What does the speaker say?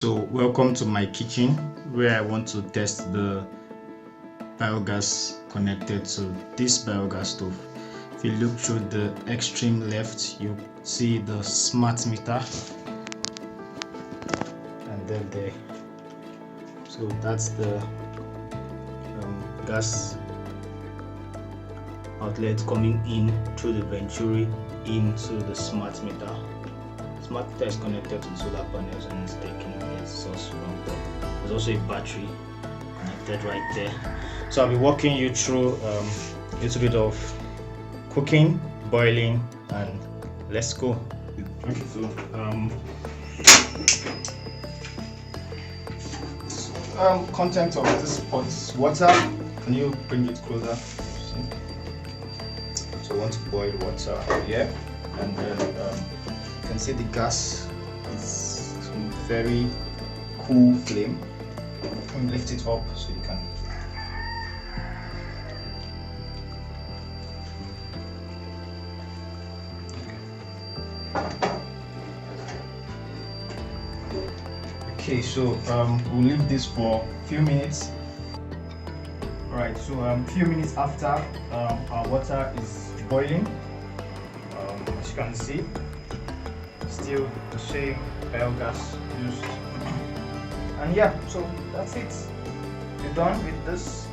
So welcome to my kitchen where I want to test the biogas connected to this biogas stove. If you look through the extreme left, you see the smart meter and then there. So that's the gas outlet coming in through the venturi into the smart meter. Smart meter is connected to the solar panels and it's taking its source from there. There's also a battery connected right there. So I'll be walking you through a little bit of cooking, boiling, and let's go. Okay, so content of this pot is water. Can you bring it closer? So I want to boil water here, and then you can see the gas is very cool flame. Can you lift it up so you can? Okay, so we'll leave this for a few minutes. Alright, so a few minutes after our water is boiling, as you can see, still the same biogas used. And yeah, so that's it. We're done with this